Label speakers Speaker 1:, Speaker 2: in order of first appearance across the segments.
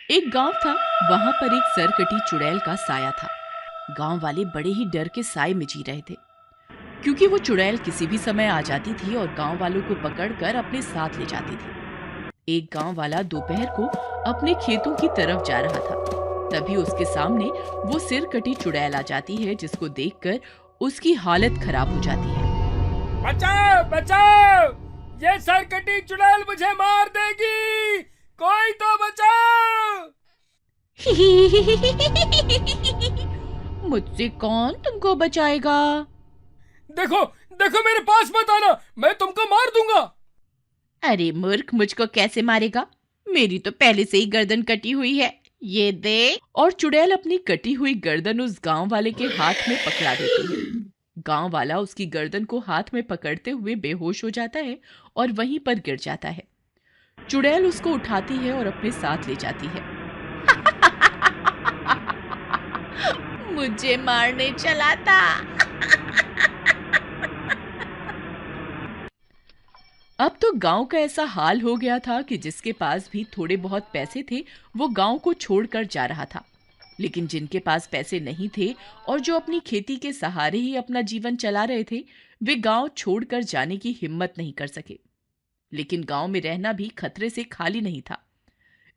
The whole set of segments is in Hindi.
Speaker 1: एक गांव था। वहां पर एक सरकटी चुड़ैल का साया था। गांव वाले बड़े ही डर के साए में जी रहे थे, क्योंकि वो चुड़ैल किसी भी समय आ जाती थी और गांव वालों को पकड़कर अपने साथ ले जाती थी। एक गांव वाला दोपहर को अपने खेतों की तरफ जा रहा था। तभी उसके सामने वो सिरकटी चुड़ैल आ जाती है, जिसको देखकर उसकी हालत खराब हो जाती है।
Speaker 2: बचाओ बचाओ, ये सरकटी चुड़ैल मुझे मार देगी, कोई तो बचाओ।
Speaker 1: मुझसे कौन तुमको बचाएगा?
Speaker 2: देखो देखो, मेरे पास मत आना, मैं तुमको मार दूंगा।
Speaker 1: अरे मूर्ख, मुझको कैसे मारेगा? मेरी तो पहले से ही गर्दन कटी हुई है, ये दे। और चुड़ैल अपनी कटी हुई गर्दन उस गांव वाले के हाथ में पकड़ा देती है। गांव वाला उसकी गर्दन को हाथ में पकड़ते हुए बेहोश हो जाता है और वहीं पर गिर जाता है। चुड़ैल उसको उठाती है और अपने साथ ले जाती है। मुझे मारने चला था। अब तो गांव का ऐसा हाल हो गया था कि जिसके पास भी थोड़े बहुत पैसे थे, वो गांव को छोड़कर जा रहा था। लेकिन जिनके पास पैसे नहीं थे और जो अपनी खेती के सहारे ही अपना जीवन चला रहे थे, वे गांव छोड़कर जाने की हिम्मत नहीं कर सके। लेकिन गांव में रहना भी खतरे से खाली नहीं था।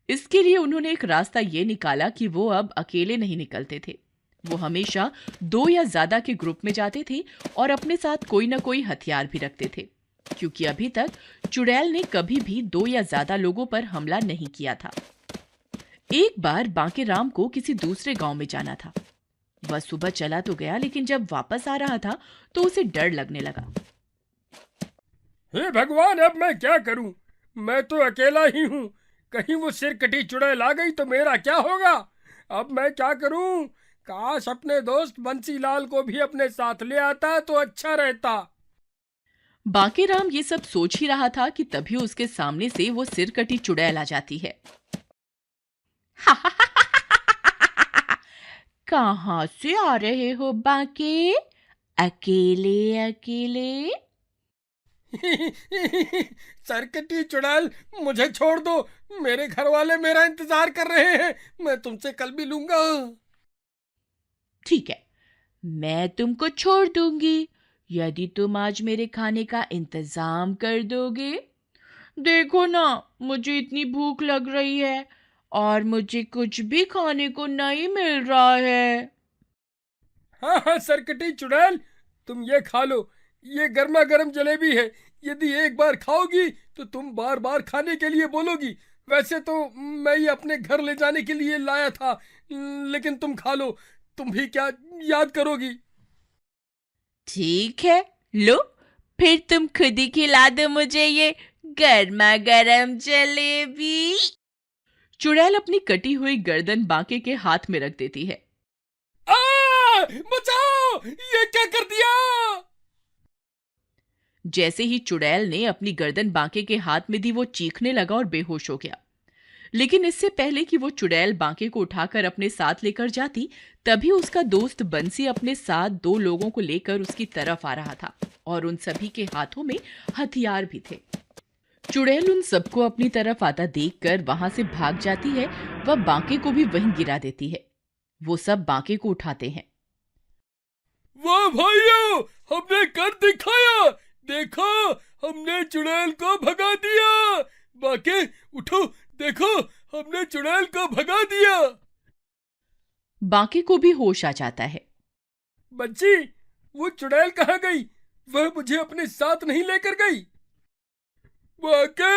Speaker 1: इसके लिए उन्होंने एक रास्ता ये निकाला कि वो अब अकेले नहीं निकलते थे। वो हमेशा 2 या ज्यादा के ग्रुप में जाते थे और अपने साथ कोई ना कोई हथियार भी रखते थे, क्योंकि अभी तक चुड़ैल ने कभी भी 2 या ज्यादा लोगों पर हमला नहीं किया था। एक बार बांके को किसी दूसरे गांव में जाना था। वह सुबह चला तो गया, लेकिन जब वापस आ रहा था तो उसे डर लगने लगा।
Speaker 2: हे भगवान, अब मैं क्या करूं? मैं तो अकेला ही हूं। कहीं वो सिरकटी चुड़ैल आ गई तो मेरा क्या होगा? अब मैं क्या करूं? काश अपने दोस्त बंसीलाल को भी अपने साथ ले आता तो अच्छा रहता।
Speaker 1: बांकेराम ये सब सोच ही रहा था कि तभी उसके सामने से वो सिरकटी चुड़ैल आ जाती है। कहाँ से आ रहे हो बांके? अकेले अकेले?
Speaker 2: सरकटी चुड़ैल, मुझे छोड़ दो। मेरे घर वाले मेरा इंतजार कर रहे हैं। मैं तुमसे कल भी लूंगा।
Speaker 1: ठीक है, मैं तुमको छोड़ दूंगी, यदि तुम आज मेरे खाने का इंतजाम कर दोगे। देखो ना, मुझे इतनी भूख लग रही है और मुझे कुछ भी खाने को नहीं मिल रहा है।
Speaker 2: हाँ हाँ सरकटी चुड़ैल, तुम ये खा लो। ये गर्मा गर्म जलेबी है। यदि एक बार खाओगी तो तुम बार बार खाने के लिए बोलोगी। वैसे तो मैं ये अपने घर ले जाने के लिए लाया था, लेकिन तुम खा लो। तुम भी क्या याद करोगी?
Speaker 1: ठीक है, लो, फिर तुम खुद ही खिला दो मुझे ये गर्मा गर्म जलेबी। चुड़ैल अपनी कटी हुई गर्दन बांके के हाथ में रख देती है।
Speaker 2: बचाओ! ये क्या कर दिया?
Speaker 1: जैसे ही चुड़ैल ने अपनी गर्दन बांके के हाथ में दी, वो चीखने लगा और बेहोश हो गया। लेकिन इससे पहले कि वो चुड़ैल बांके को उठाकर अपने साथ लेकर जाती, तभी उसका दोस्त बंसी अपने साथ 2 लोगों को लेकर उसकी तरफ आ रहा था और उन सभी के हाथों में हथियार भी थे। चुड़ैल उन सबको अपनी तरफ आता देखकर वहां से भाग जाती है। वह बांके को भी वहीं गिरा देती है। वो सब बांके को उठाते हैं।
Speaker 2: वाह भाइयों, हमने कर दिखाया। देखो, हमने चुड़ैल को भगा दिया। बाके उठो, देखो, हमने चुड़ैल को भगा दिया।
Speaker 1: बांके को भी होश आ जाता है।
Speaker 2: बच्ची, वो चुड़ैल कहाँ गई? वह मुझे अपने साथ नहीं लेकर गई। बाके,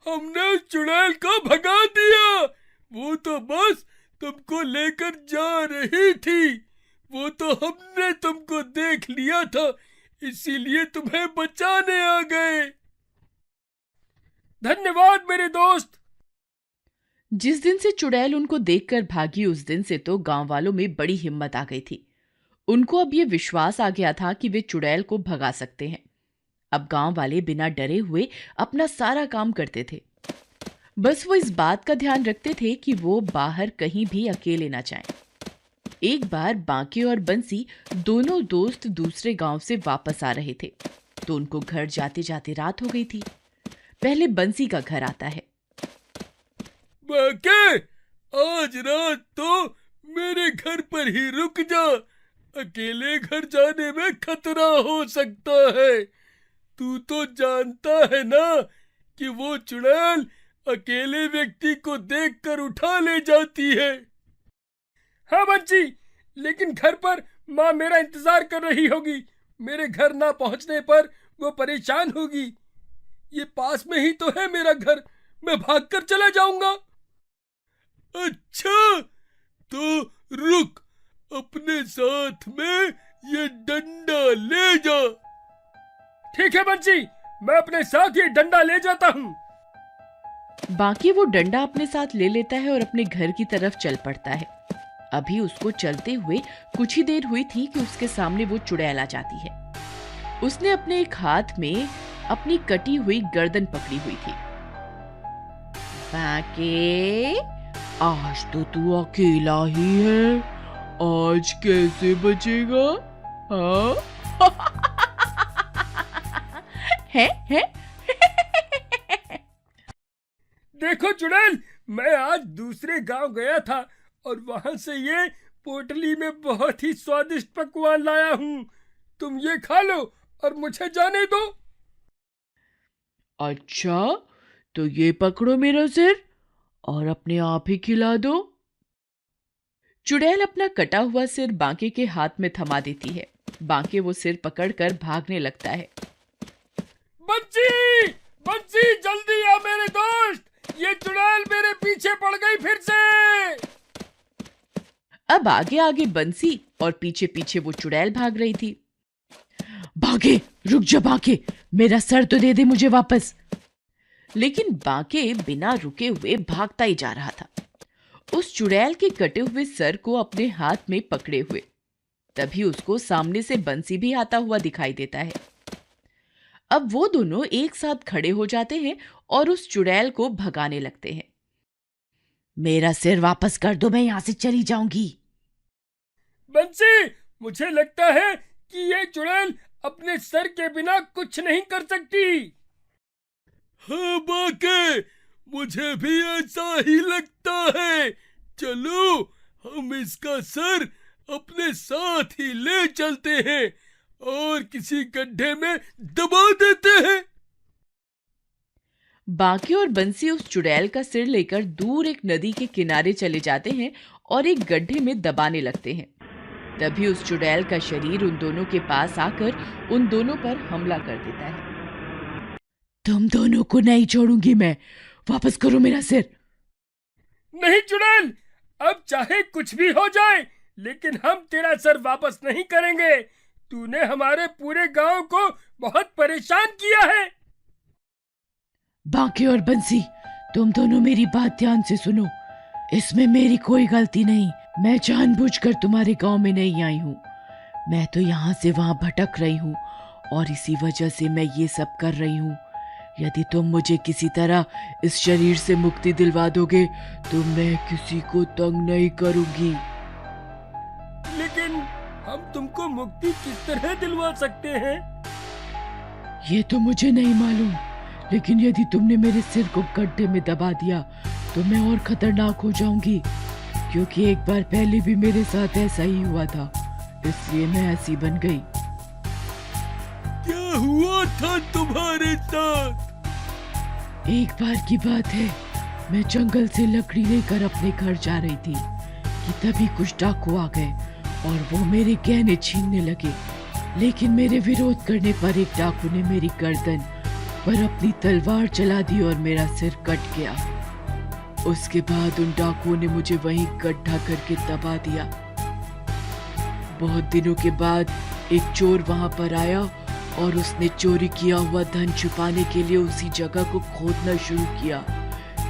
Speaker 2: हमने चुड़ैल को भगा दिया। वो तो बस तुमको लेकर जा रही थी। वो तो हमने तुमको देख लिया था, इसीलिए तुम्हें बचाने आ गए। धन्यवाद मेरे दोस्त।
Speaker 1: जिस दिन से चुड़ैल उनको देखकर भागी, उस दिन से तो गांव वालों में बड़ी हिम्मत आ गई थी। उनको अब ये विश्वास आ गया था कि वे चुड़ैल को भगा सकते हैं। अब गांव वाले बिना डरे हुए अपना सारा काम करते थे। बस वो इस बात का ध्यान रखते थे कि वो बाहर कहीं भी अकेले ना जाएं। एक बार बांके और बंसी दोनों दोस्त दूसरे गांव से वापस आ रहे थे, तो उनको घर जाते जाते रात हो गई थी। पहले बंसी का घर आता है।
Speaker 2: बाके, आज रात तो मेरे घर पर ही रुक जा। अकेले घर जाने में खतरा हो सकता है। तू तो जानता है ना कि वो चुड़ैल अकेले व्यक्ति को देखकर उठा ले जाती है। हाँ बच्ची, लेकिन घर पर माँ मेरा इंतजार कर रही होगी। मेरे घर ना पहुंचने पर वो परेशान होगी। ये पास में ही तो है मेरा घर, मैं भागकर चला जाऊंगा। अच्छा, तो रुक, अपने साथ में ये डंडा ले जा। ठीक है बच्ची, मैं अपने साथ ये डंडा ले जाता हूँ।
Speaker 1: बाकी वो डंडा अपने साथ ले लेता है और अपने घर की तरफ चल पड़ता है। अभी उसको चलते हुए कुछ ही देर हुई थी कि उसके सामने वो चुड़ैल आ जाती है। उसने अपने एक हाथ में अपनी कटी हुई गर्दन पकड़ी हुई थी। बाके, आज तो तू अकेला ही है, आज कैसे बचेगा? हाँ? है?
Speaker 2: देखो चुड़ैल, मैं आज दूसरे गांव गया था और वहां से ये पोटली में बहुत ही स्वादिष्ट पकवान लाया हूँ। तुम ये खा लो और मुझे जाने दो।
Speaker 1: अच्छा, तो ये पकड़ो मेरा सिर और अपने आप ही खिला दो। चुड़ैल अपना कटा हुआ सिर बांके के हाथ में थमा देती है। बांके वो सिर पकड़कर भागने लगता है।
Speaker 2: बंसी, बंसी, जल्दी आ मेरे दोस्त, ये चुड़ैल मेरे पीछे पड़ गई फिर से।
Speaker 1: अब आगे आगे बंसी और पीछे पीछे वो चुड़ैल भाग रही थी। बांके, रुक जा बांके, मेरा सर तो दे दे मुझे वापस। लेकिन बांके बिना रुके हुए भागता ही जा रहा था, उस चुड़ैल के कटे हुए सर को अपने हाथ में पकड़े हुए। तभी उसको सामने से बंसी भी आता हुआ दिखाई देता है। अब वो दोनों एक साथ खड़े हो जाते हैं और उस चुड़ैल को भगाने लगते हैं। मेरा सिर वापस कर दो, मैं यहां से चली जाऊंगी।
Speaker 2: बंसी, मुझे लगता है कि ये चुड़ैल अपने सर के बिना कुछ नहीं कर सकती। हाँ बाके, मुझे भी ऐसा ही लगता है। चलो, हम इसका सर अपने साथ ही ले चलते हैं और किसी गड्ढे में दबा देते हैं।
Speaker 1: बाकी और बंसी उस चुड़ैल का सिर लेकर दूर एक नदी के किनारे चले जाते हैं और एक गड्ढे में दबाने लगते हैं। तभी उस चुड़ैल का शरीर उन दोनों के पास आकर उन दोनों पर हमला कर देता है। तुम दोनों को नहीं छोड़ूंगी मैं, वापस करो मेरा सिर।
Speaker 2: नहीं चुड़ैल, अब चाहे कुछ भी हो जाए, लेकिन हम तेरा सर वापस नहीं करेंगे। तूने हमारे पूरे गांव को बहुत परेशान किया है।
Speaker 1: बाकी और बंसी, तुम दोनों मेरी बात ध्यान से सुनो। इसमें मेरी कोई गलती नहीं। मैं जानबूझकर तुम्हारे गांव में नहीं आई हूँ। मैं तो यहाँ से वहां भटक रही हूँ और इसी वजह से मैं ये सब कर रही हूँ। यदि तुम मुझे किसी तरह इस शरीर से मुक्ति दिलवा दोगे तो मैं किसी को तंग नहीं करूंगी।
Speaker 2: लेकिन हम तुमको मुक्ति किस तरह दिलवा सकते हैं?
Speaker 1: ये तो मुझे नहीं मालूम, लेकिन यदि तुमने मेरे सिर को गड्ढे में दबा दिया तो मैं और खतरनाक हो जाऊंगी, क्योंकि एक बार पहले भी मेरे साथ ऐसा ही हुआ था, इसलिए मैं ऐसी बन गई।
Speaker 2: क्या हुआ था तुम्हारे साथ?
Speaker 1: एक बार की बात है, मैं जंगल से लकड़ी लेकर अपने घर जा रही थी कि तभी कुछ डाकू आ गए और वो मेरे गहने छीनने लगे। लेकिन मेरे विरोध करने पर एक डाकू ने मेरी गर्दन पर अपनी तलवार चला दी और मेरा सिर कट गया। उसके बाद उन डाकुओं ने मुझे वहीं गड्ढा करके दबा दिया। बहुत दिनों के बाद एक चोर वहां पर आया और उसने चोरी किया हुआ धन छुपाने के लिए उसी जगह को खोदना शुरू किया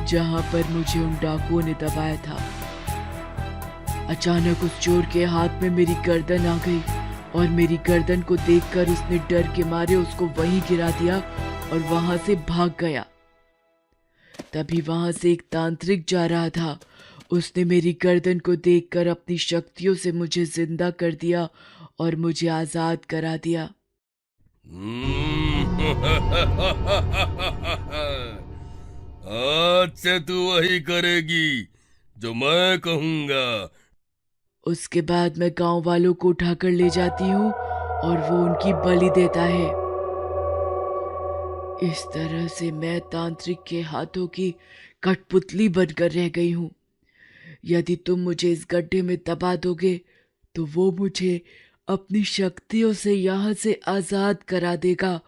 Speaker 1: जहां पर मुझे उन डाकुओं ने दबाया था। अचानक उस चोर के हाथ में मेरी गर्दन आ गई और मेरी गर्दन को देखकर उसने डर के मारे उसको वहीं गिरा दिया और वहां से भाग गया। तभी वहां से एक तांत्रिक जा रहा था। उसने मेरी गर्दन को देखकर अपनी शक्तियों से मुझे जिंदा कर दिया और मुझे आजाद करा दिया।
Speaker 2: आज से तू वही करेगी जो मैं कहूंगा।
Speaker 1: उसके बाद मैं गांव वालों को उठाकर ले जाती हूँ और वो उनकी बलि देता है। इस तरह से मैं तांत्रिक के हाथों की कठपुतली बनकर रह गई हूँ। यदि तुम मुझे इस गड्ढे में दबा दोगे तो वो मुझे अपनी शक्तियों से यहाँ से आज़ाद करा देगा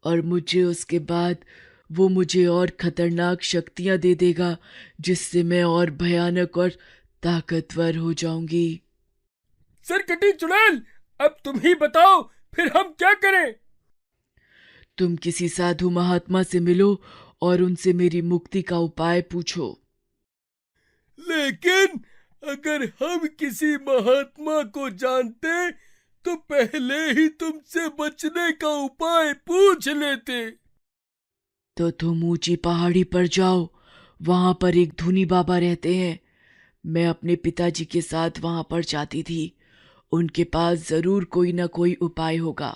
Speaker 1: और मुझे उसके बाद वो मुझे और खतरनाक शक्तियाँ दे देगा, जिससे मैं और भयानक और ताकतवर हो जाऊंगी।
Speaker 2: सरकटी चुड़ैल, अब तुम ही बताओ, फिर हम क्या करें?
Speaker 1: तुम किसी साधु महात्मा से मिलो और उनसे मेरी मुक्ति का उपाय पूछो।
Speaker 2: लेकिन अगर हम किसी महात्मा को जानते तो पहले ही तुमसे बचने का उपाय पूछ लेते।
Speaker 1: तो तुम ऊंची पहाड़ी पर जाओ, वहां पर एक धूनी बाबा रहते हैं। मैं अपने पिताजी के साथ वहां पर जाती थी। उनके पास जरूर कोई ना कोई उपाय होगा।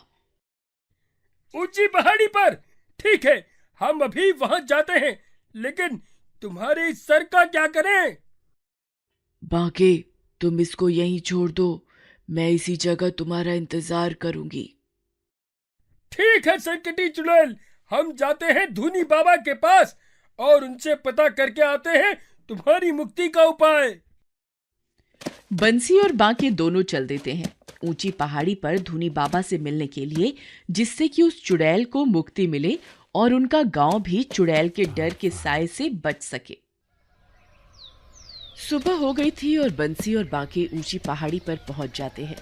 Speaker 2: ऊंची पहाड़ी पर? ठीक है, हम अभी वहां जाते हैं, लेकिन तुम्हारे इस सर का क्या करें?
Speaker 1: बांके, तुम इसको यहीं छोड़ दो। मैं इसी जगह तुम्हारा इंतजार करूंगी।
Speaker 2: ठीक है सरकटी चुड़ैल, हम जाते हैं धूनी बाबा के पास और उनसे पता करके आते हैं तुम्हारी मुक्ति का उपाय।
Speaker 1: बंसी और बांके दोनों चल देते हैं ऊंची पहाड़ी पर धूनी बाबा से मिलने के लिए, जिससे कि उस चुड़ैल को मुक्ति मिले और उनका गांव भी चुड़ैल के डर के साए से बच सके। सुबह हो गई थी और बंसी और बांके ऊंची पहाड़ी पर पहुंच जाते हैं।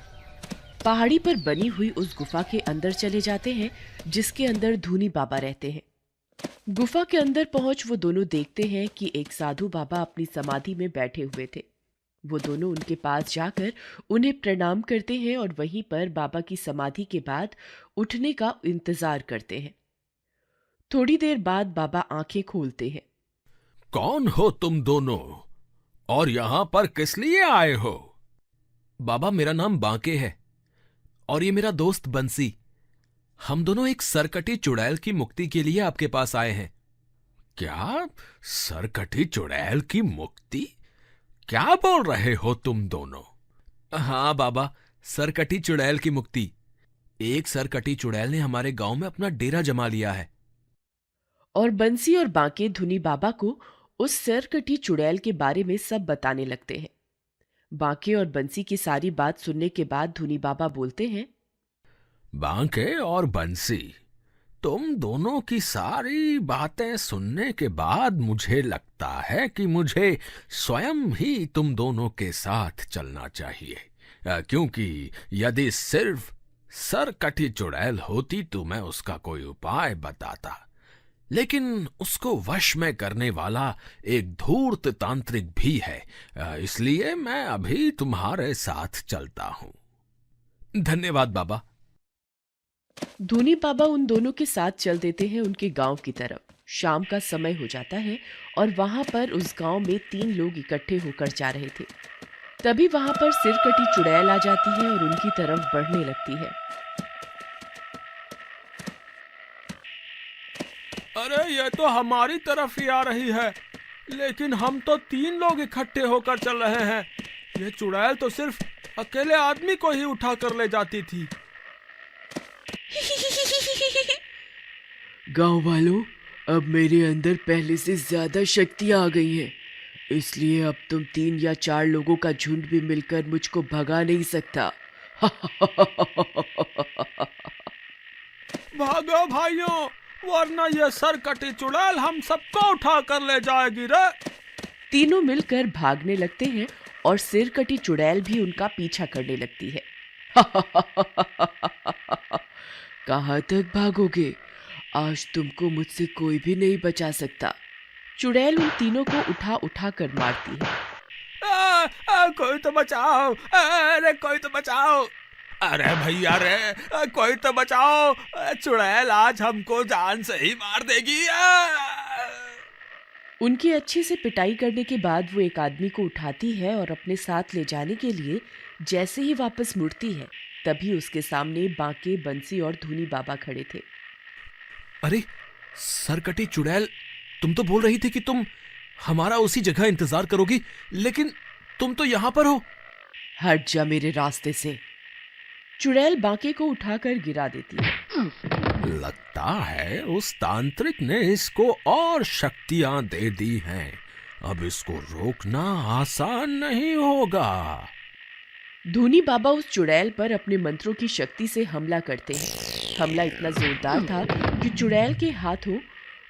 Speaker 1: पहाड़ी पर बनी हुई उस गुफा के अंदर चले जाते हैं, जिसके अंदर धूनी बाबा रहते हैं। गुफा के अंदर पहुंच वो दोनों देखते हैं कि एक साधु बाबा अपनी समाधि में बैठे हुए थे। वो दोनों उनके पास जाकर उन्हें प्रणाम करते हैं और वहीं पर बाबा की समाधि के बाद उठने का इंतजार करते हैं। थोड़ी देर बाद बाबा आंखें खोलते हैं।
Speaker 3: कौन हो तुम दोनों और यहां पर किस लिए आए हो? बाबा, मेरा नाम बांके है और ये मेरा दोस्त बंसी। हम दोनों एक सरकटी चुड़ैल की मुक्ति के लिए आपके पास आए हैं। क्या? सरकटी चुड़ैल की मुक्ति? क्या बोल रहे हो तुम दोनों? हाँ बाबा, सरकटी चुड़ैल की मुक्ति। एक सरकटी चुड़ैल ने हमारे गांव में अपना डेरा जमा लिया है।
Speaker 1: और बंसी और बांके धुनी बाबा को उस सरकटी चुड़ैल के बारे में सब बताने लगते हैं। बांके और बंसी की सारी बात सुनने के बाद धुनी बाबा बोलते हैं,
Speaker 3: बांके और बंसी, तुम दोनों की सारी बातें सुनने के बाद मुझे लगता है कि मुझे स्वयं ही तुम दोनों के साथ चलना चाहिए, क्योंकि यदि सिर्फ सरकटी चुड़ैल होती तो मैं उसका कोई उपाय बताता, लेकिन उसको वश में करने वाला एक धूर्त तांत्रिक भी है, इसलिए मैं अभी तुम्हारे साथ चलता हूं। धन्यवाद बाबा।
Speaker 1: धूनी बाबा उन दोनों के साथ चल देते हैं उनके गांव की तरफ। शाम का समय हो जाता है और वहां पर उस गांव में 3 लोग इकट्ठे होकर जा रहे थे। तभी वहां पर सिरकटी चुड़ैल आ जाती है और उनकी तरफ बढ़ने लगती है।
Speaker 3: अरे ये तो हमारी तरफ ही आ रही है, लेकिन हम तो 3 लोग इकट्ठे होकर चल रहे हैं। ये चुड़ैल तो सिर्फ अकेले आदमी को ही उठा कर ले जाती थी।
Speaker 1: गांव वालों, अब मेरे अंदर पहले से ज्यादा शक्तियां आ गई हैं, इसलिए अब तुम 3 या 4 लोगों का झुंड भी मिलकर मुझको भगा नहीं सकता।
Speaker 3: भागो भाइयों, वरना ये सरकटी चुड़ैल हम सबको उठा कर ले जाएगी रे।
Speaker 1: तीनों मिलकर भागने लगते हैं और सिरकटी चुड़ैल भी उनका पीछा करने लगती है। कहाँ तक भागोगे? आज तुमको मुझसे कोई भी नहीं बचा सकता। चुड़ैल उन तीनों को उठा उठा कर मारती है।
Speaker 3: कोई तो बचाओ, अरे कोई तो बचाओ, अरे भैया रे कोई तो बचाओ, चुड़ैल आज हमको जान से ही मार देगी।
Speaker 1: उनकी अच्छे से पिटाई करने के बाद वो एक आदमी को उठाती है और अपने साथ ले जाने के लिए जैसे ही वापस मुड़ती है, तभी उसके सामने बांके, बंसी और धूनी बाबा खड़े थे।
Speaker 3: अरे सरकटी चुड़ैल, तुम तो बोल रही थी कि तुम हमारा उसी जगह इंतजार करोगी, लेकिन तुम तो यहाँ पर हो।
Speaker 1: हट जा मेरे रास्ते से। चुड़ैल बांके को उठाकर गिरा देती है।
Speaker 3: लगता है उस तांत्रिक ने इसको और शक्तियां दे दी हैं। अब इसको रोकना आसान नहीं होगा।
Speaker 1: धूनी बाबा उस चुड़ैल पर अपने मंत्रों की शक्ति से हमला करते हैं। हमला इतना जोरदार था कि चुड़ैल के हाथों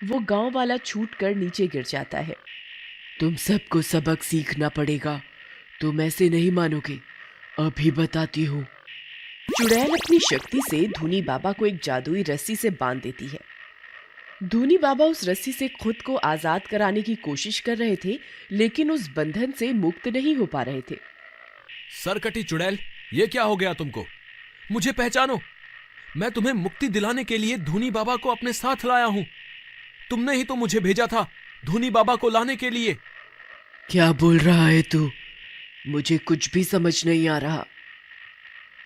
Speaker 1: वो गांव वाला छूटकर नीचे गिर जाता है। तुम सबको सबक सीखना पड़ेगा, तुम ऐसे नहीं मानोगे, अभी बताती हूँ। चुड़ैल अपनी शक्ति से धूनी बाबा को एक जादुई रस्सी से बांध देती है। धूनी बाबा उस रस्सी से खुद को आजाद कराने की कोशिश कर रहे थे, लेकिन उस बंधन से मुक्त नहीं हो पा रहे थे।
Speaker 3: सरकटी चुड़ैल, ये क्या हो गया तुमको? मुझे पहचानो, मैं तुम्हें मुक्ति दिलाने के लिए धूनी बाबा को अपने साथ लाया हूं। तुमने ही तो मुझे भेजा था धूनी बाबा को लाने के लिए।
Speaker 1: क्या बोल रहा है तू? मुझे कुछ भी समझ नहीं आ रहा।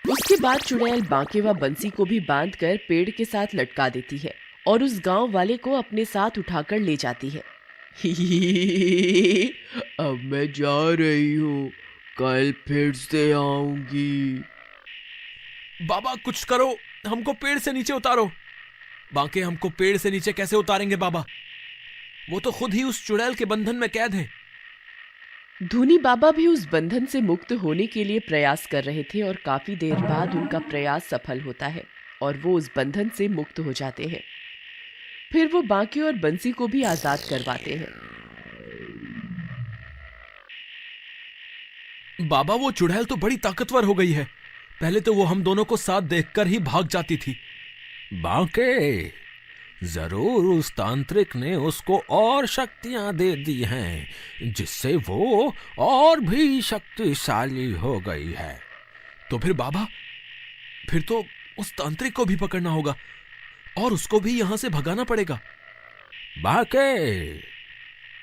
Speaker 1: उसके बाद चुड़ैल बांके व बंसी को भी बांधकर पेड़ के साथ लटका देती है और उस गांव वाले को अपने साथ उठाकर ले जाती है। अब मैं जा रही हूँ, कल फिर से आऊंगी।
Speaker 3: बाबा कुछ करो, हमको पेड़ से नीचे उतारो। बांके हमको पेड़ से नीचे कैसे उतारेंगे बाबा? वो तो खुद ही उस चुड़ैल के बंधन में कैद है।
Speaker 1: धूनी बाबा भी उस बंधन से मुक्त होने के लिए प्रयास कर रहे थे और काफी देर बाद उनका प्रयास सफल होता है और वो उस बंधन से मुक्त हो जाते हैं। फिर वो बांके और बंसी को भी आजाद करवाते हैं।
Speaker 3: बाबा वो चुड़ैल तो बड़ी ताकतवर हो गई है। पहले तो वो हम दोनों को साथ देखकर ही भाग जाती थी। बांके, जरूर उस तांत्रिक ने उसको और शक्तियां दे दी हैं, जिससे वो और भी शक्तिशाली हो गई है। तो फिर बाबा, फिर तो उस तांत्रिक को भी पकड़ना होगा और उसको भी यहां से भगाना पड़ेगा। बांके,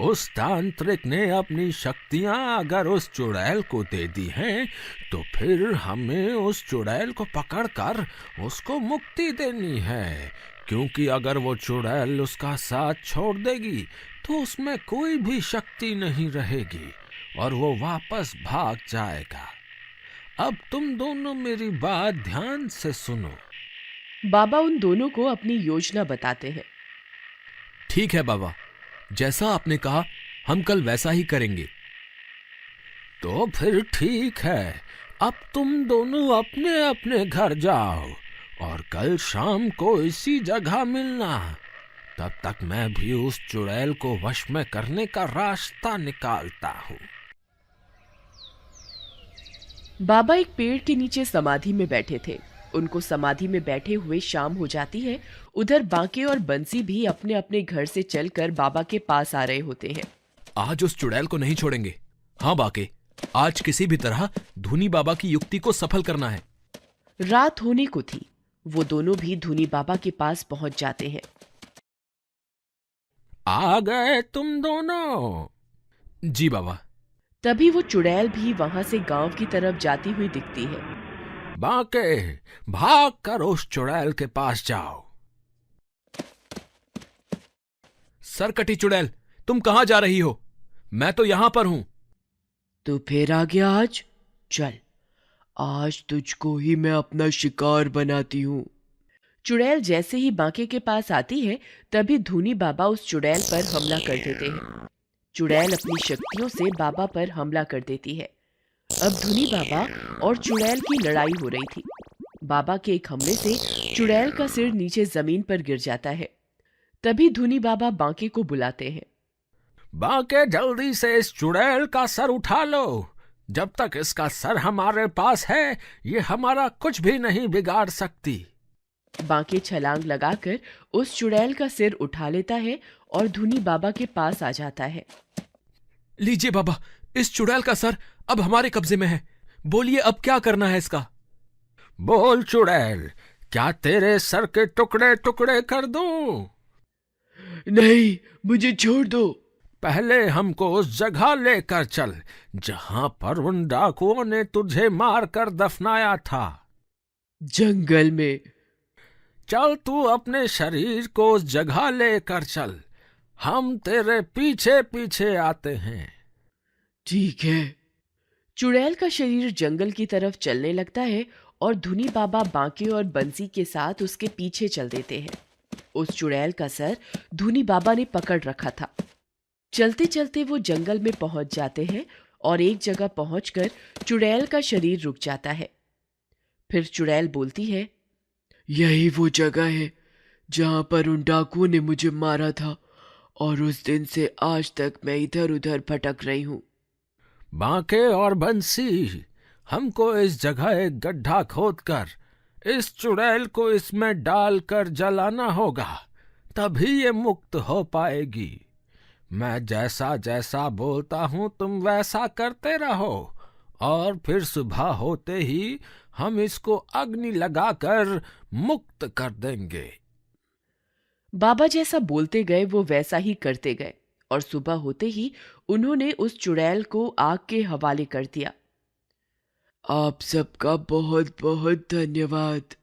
Speaker 3: उस तांत्रिक ने अपनी शक्तियां अगर उस चुड़ैल को दे दी हैं, तो फिर हमें उस चुड़ैल को पकड़कर उसको मुक्ति देनी है, क्योंकि अगर वो चुड़ैल उसका साथ छोड़ देगी तो उसमें कोई भी शक्ति नहीं रहेगी और वो वापस भाग जाएगा। अब तुम दोनों मेरी बात ध्यान से सुनो।
Speaker 1: बाबा उन दोनों को अपनी योजना बताते हैं।
Speaker 3: ठीक है बाबा, जैसा आपने कहा हम कल वैसा ही करेंगे। तो फिर ठीक है, अब तुम दोनों अपने अपने घर जाओ और कल शाम को इसी जगह मिलना। तब तक मैं भी उस चुड़ैल को वश में करने का रास्ता निकालता हूँ।
Speaker 1: बाबा एक पेड़ के नीचे समाधि में बैठे थे। उनको समाधि में बैठे हुए शाम हो जाती है। उधर बांके और बंसी भी अपने अपने घर से चलकर बाबा के पास आ रहे होते हैं।
Speaker 3: आज उस चुड़ैल को नहीं छोड़ेंगे। हाँ बांके, आज किसी भी तरह धूनी बाबा की युक्ति को सफल करना है।
Speaker 1: रात होने को थी। वो दोनों भी धूनी बाबा के पास पहुंच जाते हैं।
Speaker 3: आ गए तुम दोनों? जी बाबा।
Speaker 1: तभी वो चुड़ैल भी वहां से गांव की तरफ जाती हुई दिखती है।
Speaker 3: बांके, भाग कर उस चुड़ैल के पास जाओ। सरकटी चुड़ैल, तुम कहां जा रही हो? मैं तो यहां पर हूं।
Speaker 1: तो फिर आ गया आज? चल, आज तुझको ही मैं अपना शिकार बनाती हूँ। चुड़ैल जैसे ही बांके के पास आती है, तभी धूनी बाबा उस चुड़ैल पर हमला कर देते हैं। चुड़ैल अपनी शक्तियों से बाबा पर हमला कर देती है। अब धूनी बाबा और चुड़ैल की लड़ाई हो रही थी। बाबा के एक हमले से चुड़ैल का सिर नीचे जमीन पर गिर जाता है। तभी धूनी बाबा बांके को बुलाते हैं।
Speaker 3: बांके, जल्दी से इस चुड़ैल का सर उठा लो। जब तक इसका सर हमारे पास है, ये हमारा कुछ भी नहीं बिगाड़ सकती।
Speaker 1: बांके छलांग लगाकर उस चुड़ैल का सिर उठा लेता है और धूनी बाबा के पास आ जाता है।
Speaker 3: लीजिए बाबा, इस चुड़ैल का सर अब हमारे कब्जे में है। बोलिए अब क्या करना है इसका? बोल चुड़ैल, क्या तेरे सर के टुकड़े टुकड़े कर दूं?
Speaker 1: नहीं, मुझे छोड़ दो।
Speaker 3: पहले हमको उस जगह लेकर चल जहां पर उन डाकुओं ने तुझे मारकर दफनाया था।
Speaker 1: जंगल में।
Speaker 3: चल, तू अपने शरीर को उस जगह लेकर चल। हम तेरे पीछे पीछे आते हैं।
Speaker 1: ठीक है। चुड़ैल का शरीर जंगल की तरफ चलने लगता है और धुनी बाबा बांके और बंसी के साथ उसके पीछे चल देते हैं। उस चुड़ैल का सर धुनी बाबा ने पकड़ रखा था। चलते चलते वो जंगल में पहुंच जाते हैं और एक जगह पहुंचकर चुड़ैल का शरीर रुक जाता है। फिर चुड़ैल बोलती है, यही वो जगह है जहां पर उन डाकुओं ने मुझे मारा था और उस दिन से आज तक मैं इधर उधर भटक रही हूँ।
Speaker 3: बांके और बंसी, हमको इस जगह एक गड्ढा खोदकर इस चुड़ैल को इसमें डालकर जलाना होगा, तभी ये मुक्त हो पाएगी। मैं जैसा जैसा बोलता हूं तुम वैसा करते रहो और फिर सुबह होते ही हम इसको अग्नि लगाकर मुक्त कर देंगे।
Speaker 1: बाबा जैसा बोलते गए वो वैसा ही करते गए और सुबह होते ही उन्होंने उस चुड़ैल को आग के हवाले कर दिया। आप सबका बहुत बहुत धन्यवाद।